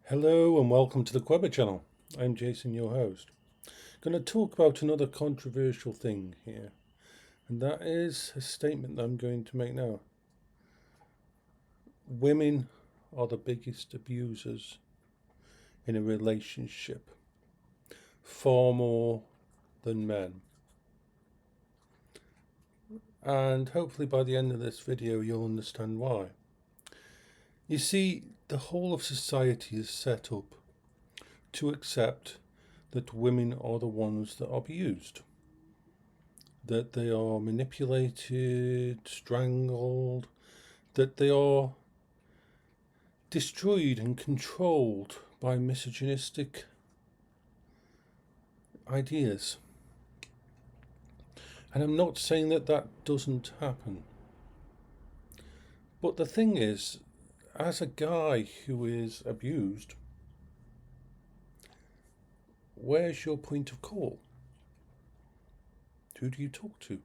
Hello and welcome to the Quebber channel. I'm Jason, your host. Going to talk about another controversial thing here, and that is a statement that I'm going to make now. Women are the biggest abusers in a relationship, far more than men. And hopefully by the end of this video you'll understand why. You see, the whole of society is set up to accept that women are the ones that are abused, that they are manipulated, strangled, that they are destroyed and controlled by misogynistic ideas. And I'm not saying that that doesn't happen. But the thing is, as a guy who is abused, where's your point of call? Who do you talk to?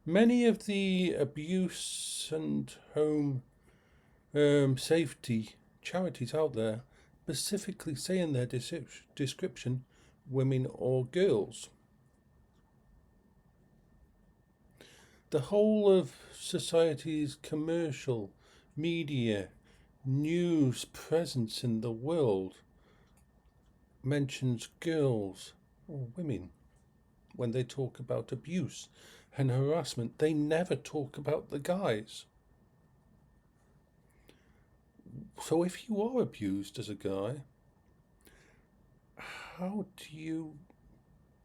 Many of the abuse and home safety charities out there specifically say in their description, women or girls. The whole of society's commercial, media, news presence in the world mentions girls or women when they talk about abuse and harassment. They never talk about the guys. So if you are abused as a guy, how do you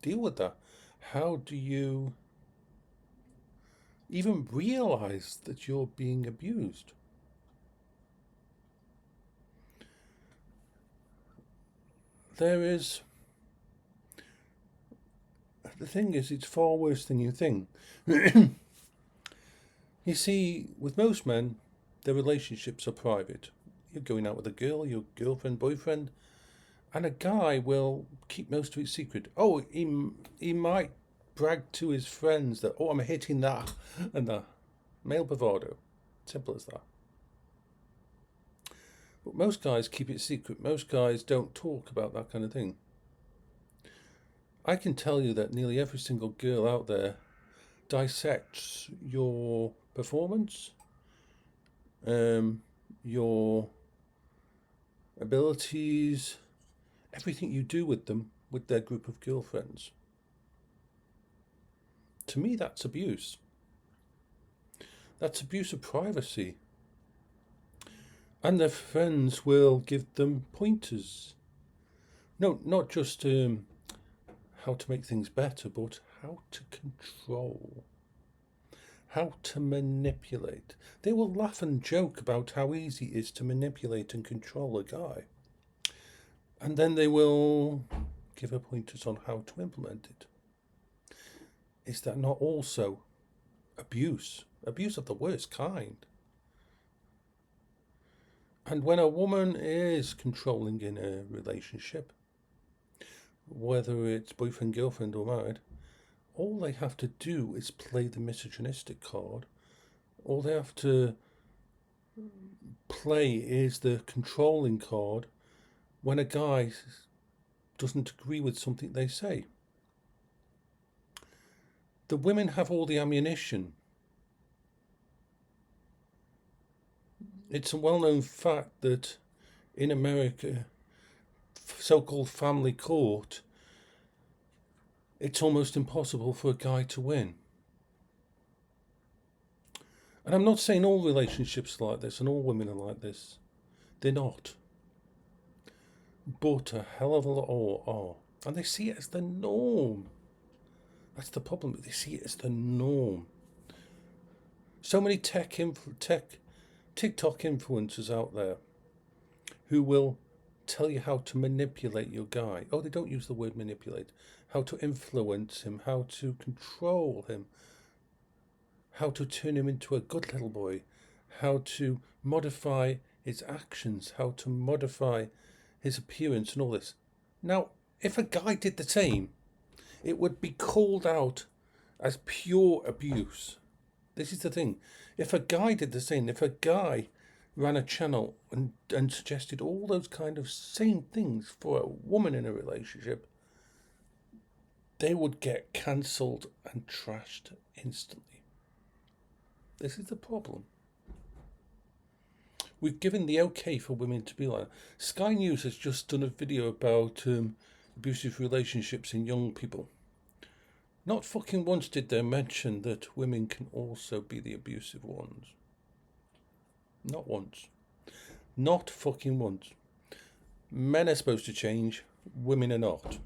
deal with that? How do you even realize that you're being abused? The thing is, it's far worse than you think. You see, with most men, their relationships are private. You're going out with a girl, your girlfriend, boyfriend, and a guy will keep most of it secret. Oh, he might brag to his friends that, oh, I'm hitting that, and that. Male bravado. Simple as that. But most guys keep it secret. Most guys don't talk about that kind of thing. I can tell you that nearly every single girl out there dissects your performance, your abilities, everything you do with them, with their group of girlfriends. To me, that's abuse. That's abuse of privacy. And their friends will give them pointers. No, not just how to make things better, but how to control, how to manipulate. They will laugh and joke about how easy it is to manipulate and control a guy. And then they will give her pointers on how to implement it. Is that not also abuse? Abuse of the worst kind. And when a woman is controlling in a relationship, whether it's boyfriend, girlfriend, or married, all they have to do is play the misogynistic card. All they have to play is the controlling card when a guy doesn't agree with something they say. The women have all the ammunition. It's a well-known fact that in America, so-called family court, it's almost impossible for a guy to win. And I'm not saying all relationships are like this and all women are like this. They're not. But a hell of a lot all are. And they see it as the norm. That's the problem. They see it as the norm. So many TikTok influencers out there who will tell you how to manipulate your guy. Oh, they don't use the word manipulate. How to influence him, how to control him, how to turn him into a good little boy, how to modify his actions, how to modify his appearance and all this. Now, if a guy did the same, it would be called out as pure abuse. This is the thing. If a guy did the same, if a guy ran a channel and suggested all those kind of same things for a woman in a relationship, they would get cancelled and trashed instantly. This is the problem. We've given the okay for women to be like that. Sky News has just done a video about abusive relationships in young people. Not fucking once did they mention that women can also be the abusive ones. Not once. Not fucking once. Men are supposed to change, women are not.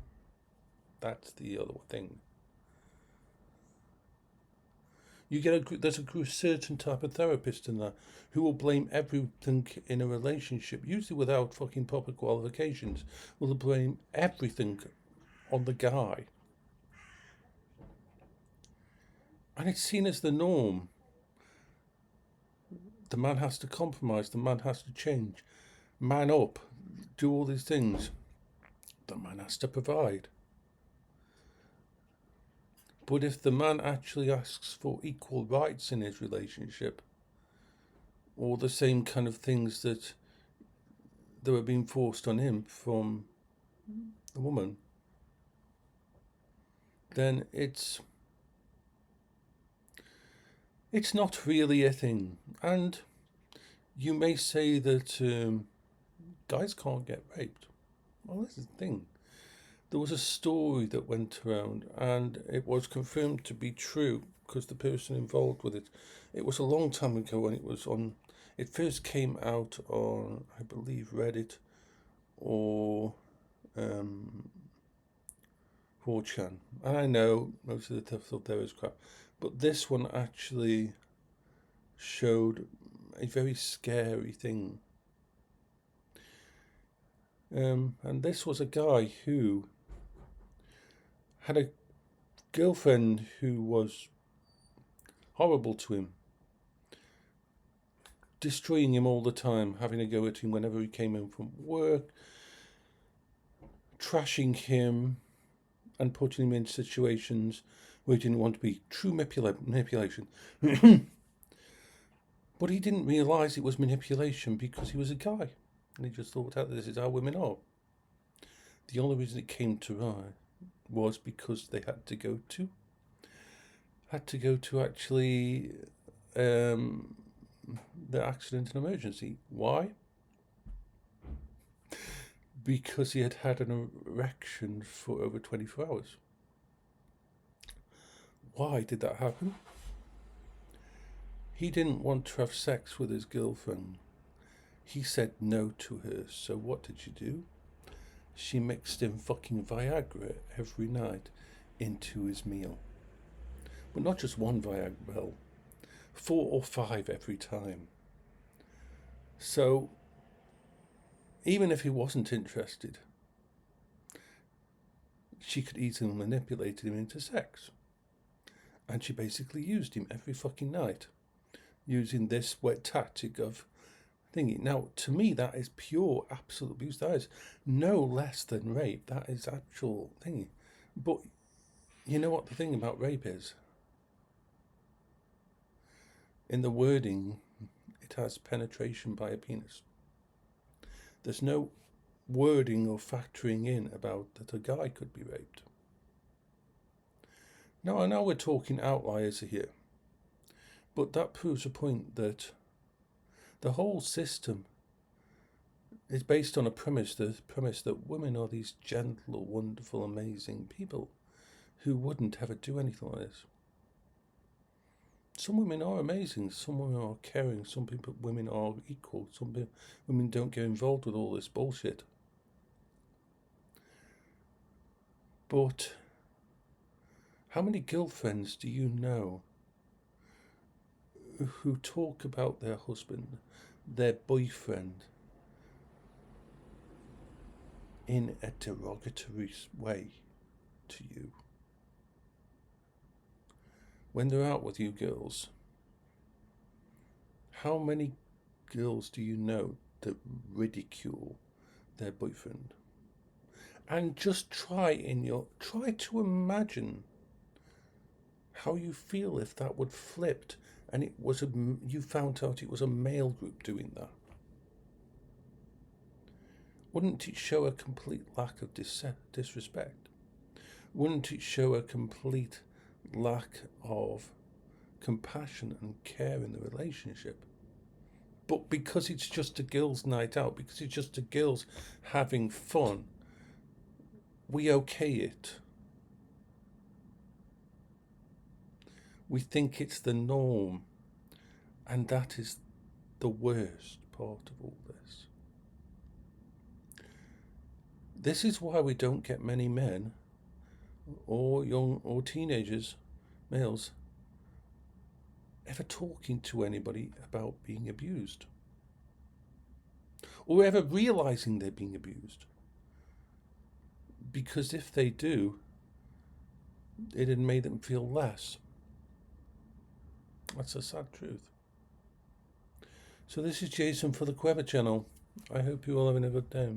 That's the other thing. You get there's a certain type of therapist in there who will blame everything in a relationship, usually without fucking proper qualifications, will blame everything on the guy. And it's seen as the norm. The man has to compromise, the man has to change, man up, do all these things. The man has to provide. But if the man actually asks for equal rights in his relationship, or the same kind of things that are being forced on him from the woman, then it's not really a thing. And you may say that guys can't get raped. Well, this is the thing. There was a story that went around, and it was confirmed to be true because the person involved with it. It was a long time ago when it was on. It first came out on, I believe, Reddit or VRchat. And I know most of the stuff thought there was crap, but this one actually showed a very scary thing. And this was a guy who had a girlfriend who was horrible to him, destroying him all the time, having a go at him whenever he came in from work, trashing him and putting him in situations where he didn't want to be. True manipulation. But he didn't realise it was manipulation because he was a guy. And he just thought, this is how women are. The only reason it came to light was because they had to go to actually the accident and emergency. Why? Because he had an erection for over 24 hours. Why did that happen? He didn't want to have sex with his girlfriend. He said no to her. So what did she do? She mixed in fucking Viagra every night into his meal. But not just one Viagra, well, 4 or 5 every time. So even if he wasn't interested, she could easily manipulate him into sex. And she basically used him every fucking night, using this wet tactic of thingy. Now, to me, that is pure absolute abuse. That is no less than rape. That is actual thingy. But you know what the thing about rape is? In the wording, it has penetration by a penis. There's no wording or factoring in about that a guy could be raped. Now, I know we're talking outliers here, but that proves a point that the whole system is based on the premise that women are these gentle, wonderful, amazing people who wouldn't ever do anything like this. Some women are amazing, some women are caring, some women are equal, some women don't get involved with all this bullshit. But how many girlfriends do you know who talk about their husband, their boyfriend, in a derogatory way to you? When they're out with you girls, how many girls do you know that ridicule their boyfriend? And just try to imagine how you feel if that would flipped and you found out it was a male group doing that. Wouldn't it show a complete lack of disrespect? Wouldn't it show a complete lack of compassion and care in the relationship? But because it's just a girls' night out, because it's just a girls having fun, we okay it. We think it's the norm, and that is the worst part of all this. This is why we don't get many men or young or teenagers, males, ever talking to anybody about being abused, or ever realizing they're being abused. Because if they do, it'd make them feel less. That's a sad truth. So this is Jason for the Quever channel. I hope you're all having a good day.